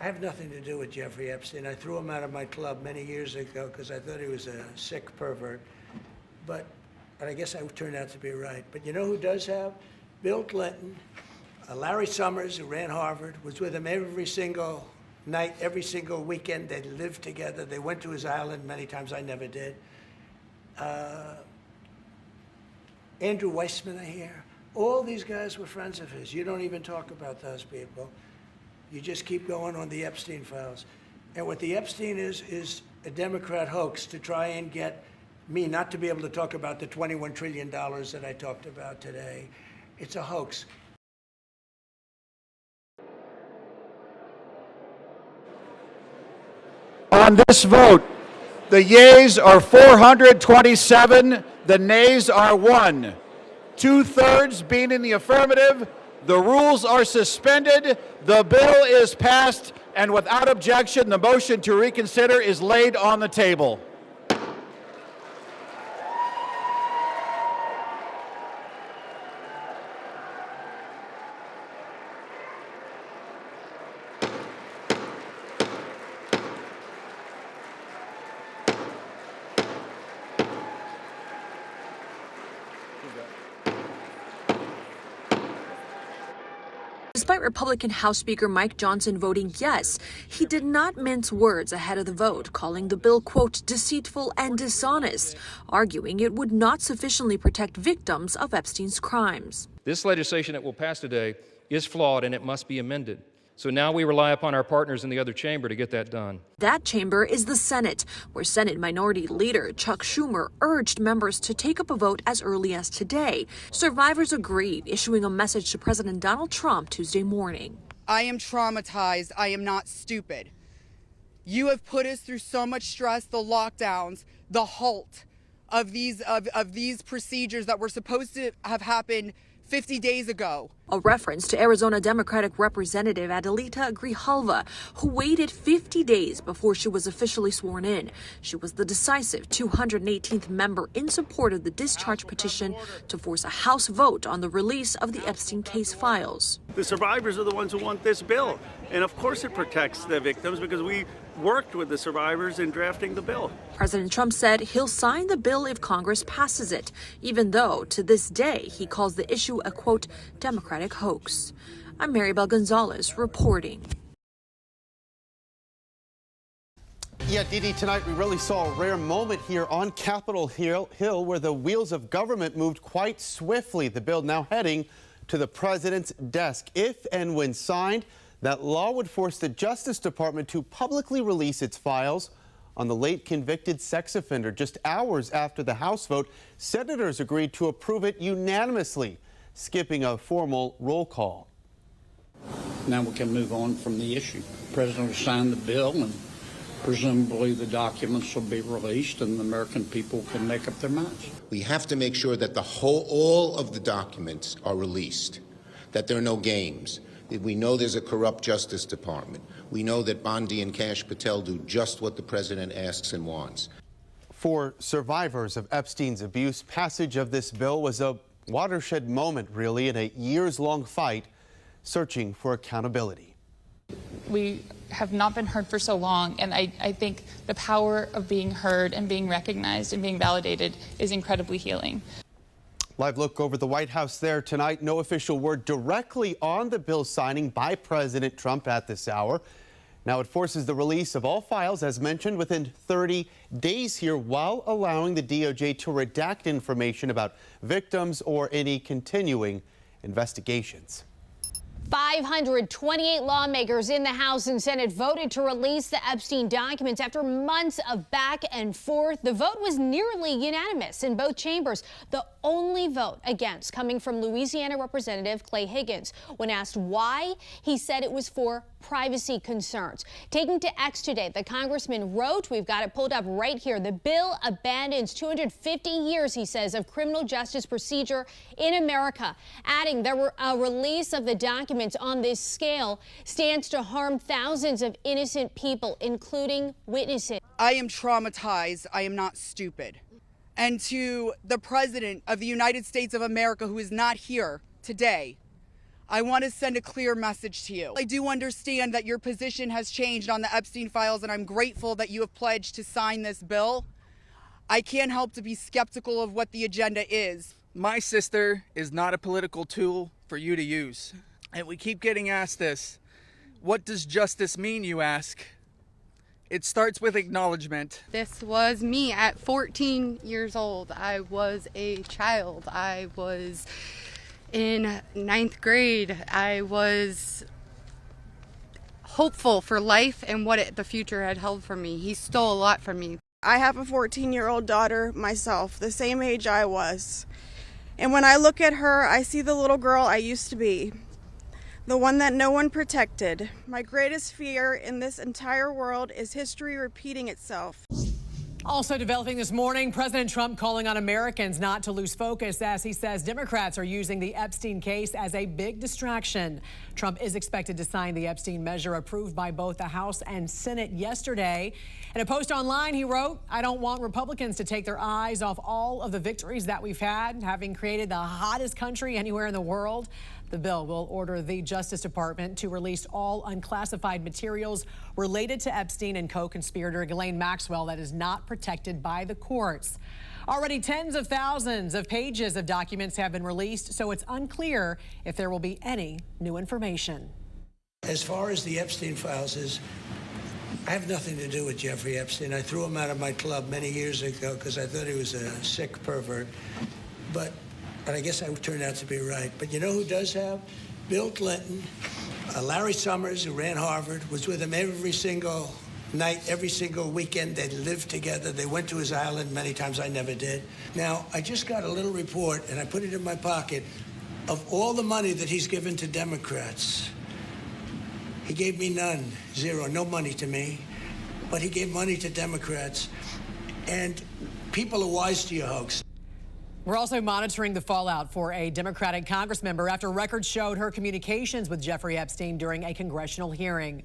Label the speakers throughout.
Speaker 1: I have nothing to do with Jeffrey Epstein. I threw him out of my club many years ago because I thought he was a sick pervert. But I guess I turned out to be right. But you know who does have? Bill Clinton, Larry Summers, who ran Harvard, was with him every single night, every single weekend. They lived together. They went to his island many times. I never did. Andrew Weissman, I hear. All these guys were friends of his. You don't even talk about those people. You just keep going on the Epstein files. And what the Epstein is a Democrat hoax to try and get me not to be able to talk about the $21 trillion that I talked about today. It's a hoax.
Speaker 2: On this vote, the yeas are 427, the nays are 1. 2/3 being in the affirmative, the rules are suspended, the bill is passed, and without objection, the motion to reconsider is laid on the table.
Speaker 3: Despite Republican House Speaker Mike Johnson voting yes, he did not mince words ahead of the vote, calling the bill, quote, deceitful and dishonest, arguing it would not sufficiently protect victims of Epstein's crimes.
Speaker 4: This legislation that will pass today is flawed and it must be amended. So now we rely upon our partners in the other chamber to get that done.
Speaker 3: That chamber is the Senate, where Senate Minority Leader Chuck Schumer urged members to take up a vote as early as today. Survivors agreed, issuing a message to President Donald Trump Tuesday morning.
Speaker 5: I am traumatized. I am not stupid. You have put us through so much stress, the lockdowns, the halt of these procedures that were supposed to have happened 50 days ago.
Speaker 3: A reference to Arizona Democratic Representative Adelita Grijalva, who waited 50 days before she was officially sworn in. She was the decisive 218th member in support of the discharge petition to force a House vote on the release of the Epstein case files.
Speaker 6: The survivors are the ones who want this bill. And of course it protects the victims because we worked with the survivors in drafting the bill.
Speaker 3: President Trump said he'll sign the bill if Congress passes it, even though to this day he calls the issue a, quote, Democratic hoax. I'm Maribel Gonzalez reporting.
Speaker 7: Yeah, Dee, tonight we really saw a rare moment here on Capitol Hill where the wheels of government moved quite swiftly. The bill now heading to the president's desk. If and when signed, that law would force the Justice Department to publicly release its files on the late convicted sex offender. Just hours after the House vote, senators agreed to approve it unanimously, skipping a formal roll call.
Speaker 8: Now we can move on from the issue. The president will sign the bill, and presumably the documents will be released, and the American people can make up their minds.
Speaker 9: We have to make sure that all of the documents are released, that there are no games. We know there's a corrupt Justice Department. We know that Bondi and Kash Patel do just what the president asks and wants.
Speaker 7: For survivors of Epstein's abuse, passage of this bill was a watershed moment, really, in a years-long fight searching for accountability.
Speaker 10: We have not been heard for so long, and I think the power of being heard and being recognized and being validated is incredibly healing.
Speaker 7: Live look over the White House there tonight. No official word directly on the bill signing by President Trump at this hour. Now it forces the release of all files, as mentioned, within 30 days here, while allowing the DOJ to redact information about victims or any continuing investigations.
Speaker 11: 528 lawmakers in the House and Senate voted to release the Epstein documents after months of back and forth. The vote was nearly unanimous in both chambers. The only vote against coming from Louisiana Representative Clay Higgins. When asked why, he said it was for privacy concerns. Taking to X today, the congressman wrote, we've got it pulled up right here, the bill abandons 250 years, he says, of criminal justice procedure in America, adding there were a release of the documents on this scale stands to harm thousands of innocent people, including witnesses.
Speaker 5: I am traumatized. I am not stupid. And to the President of the United States of America, who is not here today, I want to send a clear message to you. I do understand that your position has changed on the Epstein files, and I'm grateful that you have pledged to sign this bill. I can't help to be skeptical of what the agenda is.
Speaker 12: My sister is not a political tool for you to use. And we keep getting asked this. What does justice mean, you ask? It starts with acknowledgement.
Speaker 13: This was me at 14 years old. I was a child. I was in 9th grade. I was hopeful for life and what the future had held for me. He stole a lot from me.
Speaker 14: I have a 14-year-old daughter myself, the same age I was. And when I look at her, I see the little girl I used to be, the one that no one protected. My greatest fear in this entire world is history repeating itself.
Speaker 15: Also developing this morning, President Trump calling on Americans not to lose focus as he says Democrats are using the Epstein case as a big distraction. Trump is expected to sign the Epstein measure approved by both the House and Senate yesterday. In a post online, he wrote, "I don't want Republicans to take their eyes off all of the victories that we've had, having created the hottest country anywhere in the world." The bill will order the Justice Department to release all unclassified materials related to Epstein and co-conspirator Ghislaine Maxwell that is not protected by the courts. Already tens of thousands of pages of documents have been released, so it's unclear if there will be any new information.
Speaker 1: As far as the Epstein files is, I have nothing to do with Jeffrey Epstein. I threw him out of my club many years ago because I thought he was a sick pervert. But I guess I turned out to be right. But you know who does have? Bill Clinton, Larry Summers, who ran Harvard, was with him every single night, every single weekend. They lived together. They went to his island many times. I never did. Now, I just got a little report, and I put it in my pocket, of all the money that he's given to Democrats. He gave me none, zero, no money to me. But he gave money to Democrats. And people are wise to your hoax.
Speaker 15: We're also monitoring the fallout for a Democratic Congressmember after records showed her communications with Jeffrey Epstein during a congressional hearing.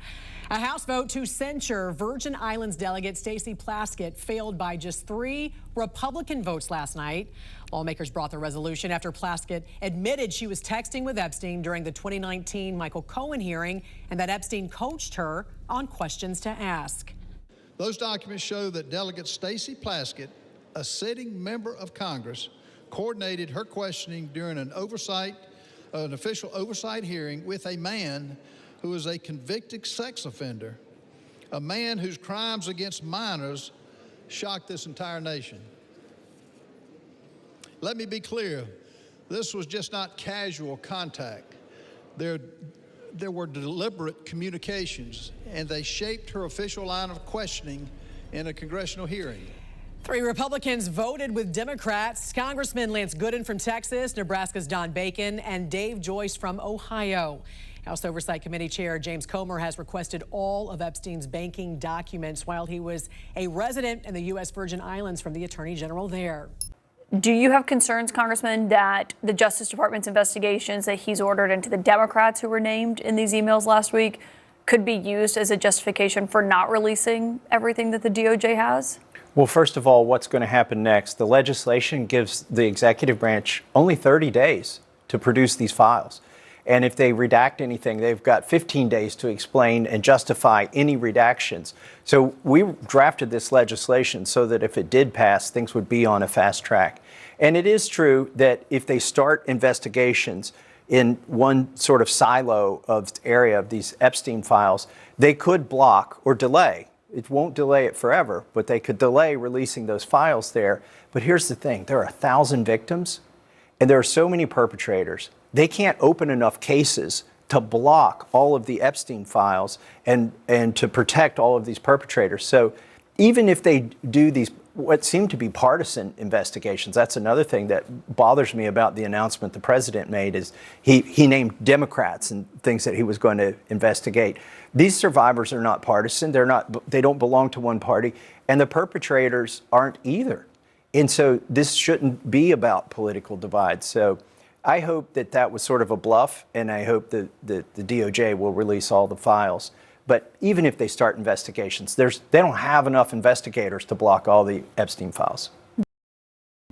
Speaker 15: A House vote to censure Virgin Islands delegate Stacey Plaskett failed by just 3 Republican votes last night. Lawmakers brought the resolution after Plaskett admitted she was texting with Epstein during the 2019 Michael Cohen hearing and that Epstein coached her on questions to ask.
Speaker 16: Those documents show that Delegate Stacey Plaskett, a sitting member of Congress, coordinated her questioning during an official oversight hearing with a man who is a convicted sex offender, a man whose crimes against minors shocked this entire nation. Let me be clear, this was just not casual contact. There were deliberate communications, and they shaped her official line of questioning in a congressional hearing.
Speaker 15: 3 Republicans voted with Democrats. Congressman Lance Gooden from Texas, Nebraska's Don Bacon, and Dave Joyce from Ohio. House Oversight Committee Chair James Comer has requested all of Epstein's banking documents while he was a resident in the U.S. Virgin Islands from the Attorney General there.
Speaker 17: Do you have concerns, Congressman, that the Justice Department's investigations that he's ordered into the Democrats who were named in these emails last week could be used as a justification for not releasing everything that the DOJ has?
Speaker 18: Well, first of all, what's going to happen next? The legislation gives the executive branch only 30 days to produce these files. And if they redact anything, they've got 15 days to explain and justify any redactions. So we drafted this legislation so that if it did pass, things would be on a fast track. And it is true that if they start investigations in one sort of silo of area of these Epstein files, they could block or delay. It won't delay it forever, but they could delay releasing those files there. But here's the thing, there are 1,000 victims and there are so many perpetrators. They can't open enough cases to block all of the Epstein files and to protect all of these perpetrators. So even if they do these, what seem to be partisan investigations, that's another thing that bothers me about the announcement the president made is he named Democrats and things that he was going to investigate. These survivors are not partisan. They don't belong to one party, and the perpetrators aren't either. And so this shouldn't be about political divide. So I hope that that was sort of a bluff, and I hope that the DOJ will release all the files. But even if they start investigations, they don't have enough investigators to block all the Epstein files.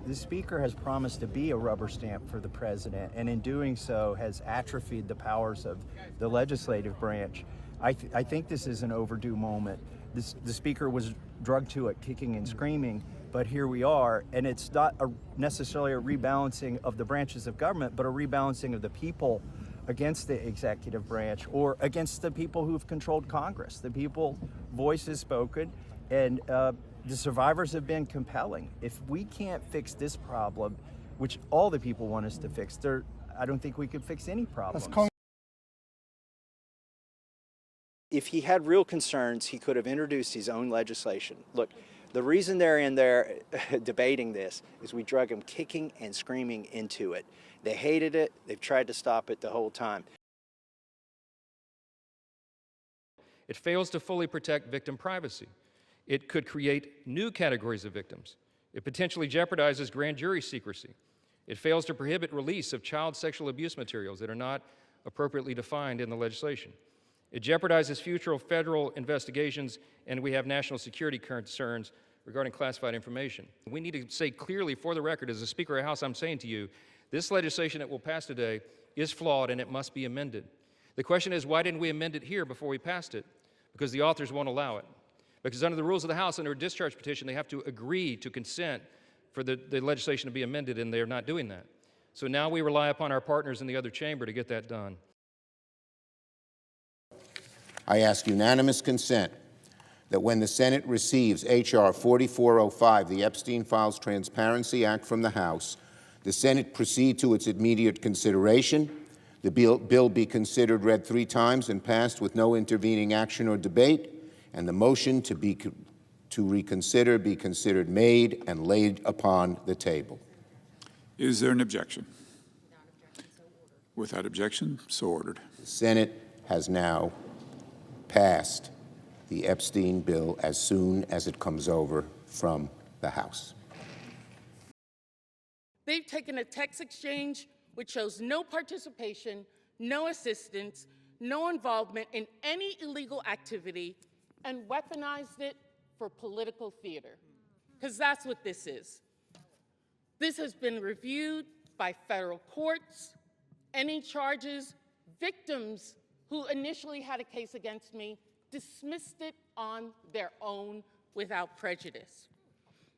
Speaker 18: The Speaker has promised to be a rubber stamp for the President, and in doing so has atrophied the powers of the legislative branch. I think this is an overdue moment. The Speaker was drugged to it kicking and screaming, but here we are, and it's not necessarily a rebalancing of the branches of government, but a rebalancing of the people against the executive branch or against the people who've controlled Congress. The people's voice is spoken, and the survivors have been compelling. If we can't fix this problem, which all the people want us to fix, I don't think we could fix any problems. If he had real concerns, he could have introduced his own legislation. Look, the reason they're in there debating this is we drug them kicking and screaming into it. They hated it. They've tried to stop it the whole time.
Speaker 4: It fails to fully protect victim privacy. It could create new categories of victims. It potentially jeopardizes grand jury secrecy. It fails to prohibit release of child sexual abuse materials that are not appropriately defined in the legislation. It jeopardizes future federal investigations, and we have national security concerns regarding classified information. We need to say clearly for the record, as the Speaker of the House, I'm saying to you, this legislation that will pass today is flawed and it must be amended. The question is, why didn't we amend it here before we passed it? Because the authors won't allow it. Because under the rules of the House, under a discharge petition, they have to agree to consent for the legislation to be amended, and they're not doing that. So now we rely upon our partners in the other chamber to get that done.
Speaker 9: I ask unanimous consent that when the Senate receives H.R. 4405, the Epstein Files Transparency Act from the House, the Senate proceed to its immediate consideration, the bill be considered read 3 times and passed with no intervening action or debate, and the motion to reconsider be considered made and laid upon the table.
Speaker 19: Is there an objection? Without objection, so ordered.
Speaker 9: The Senate has now passed the Epstein bill as soon as it comes over from the House.
Speaker 20: They've taken a text exchange which shows no participation, no assistance, no involvement in any illegal activity, and weaponized it for political theater. Because that's what this is. This has been reviewed by federal courts. Any charges, victims who initially had a case against me dismissed it on their own without prejudice.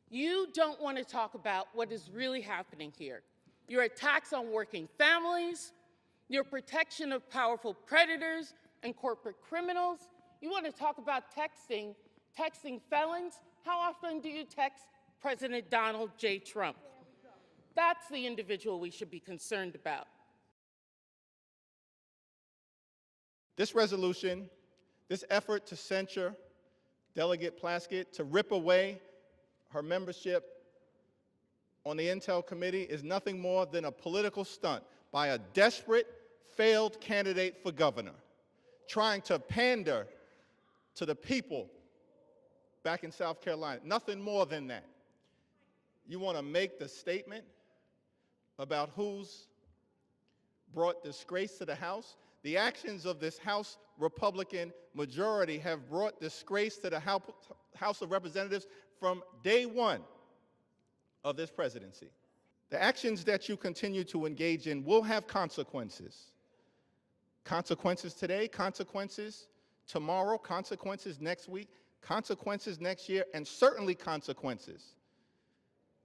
Speaker 20: You don't want to talk about what is really happening here. Your attacks on working families, your protection of powerful predators and corporate criminals. You want to talk about texting felons? How often do you text President Donald J. Trump? That's the individual we should be concerned about.
Speaker 21: This resolution, this effort to censure Delegate Plaskett, to rip away her membership on the Intel Committee, is nothing more than a political stunt by a desperate, failed candidate for governor, trying to pander to the people back in South Carolina. Nothing more than that. You want to make the statement about who's brought disgrace to the House? The actions of this House Republican majority have brought disgrace to the House of Representatives from day one of this presidency. The actions that you continue to engage in will have consequences. Consequences today, consequences tomorrow, consequences next week, consequences next year, and certainly consequences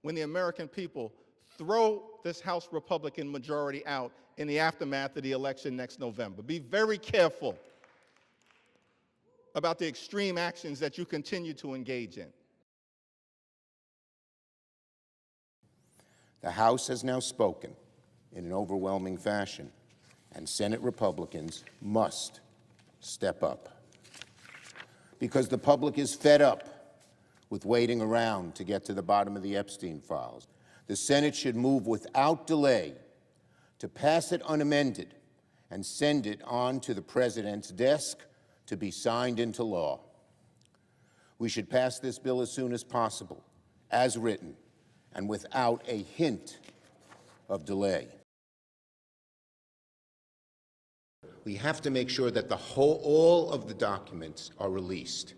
Speaker 21: when the American people throw this House Republican majority out in the aftermath of the election next November. Be very careful about the extreme actions that you continue to engage in.
Speaker 9: The House has now spoken in an overwhelming fashion, and Senate Republicans must step up. Because the public is fed up with waiting around to get to the bottom of the Epstein files. The Senate should move without delay to pass it unamended and send it on to the President's desk to be signed into law. We should pass this bill as soon as possible, as written, and without a hint of delay. We have to make sure that all of the documents are released,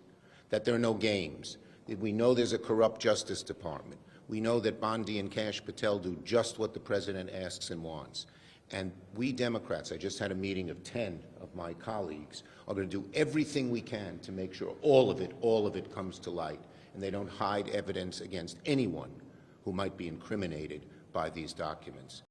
Speaker 9: that there are no games, that we know there's a corrupt Justice Department. We know that Bondi and Kash Patel do just what the president asks and wants. And we Democrats, I just had a meeting of 10 of my colleagues, are going to do everything we can to make sure all of it comes to light, and they don't hide evidence against anyone who might be incriminated by these documents.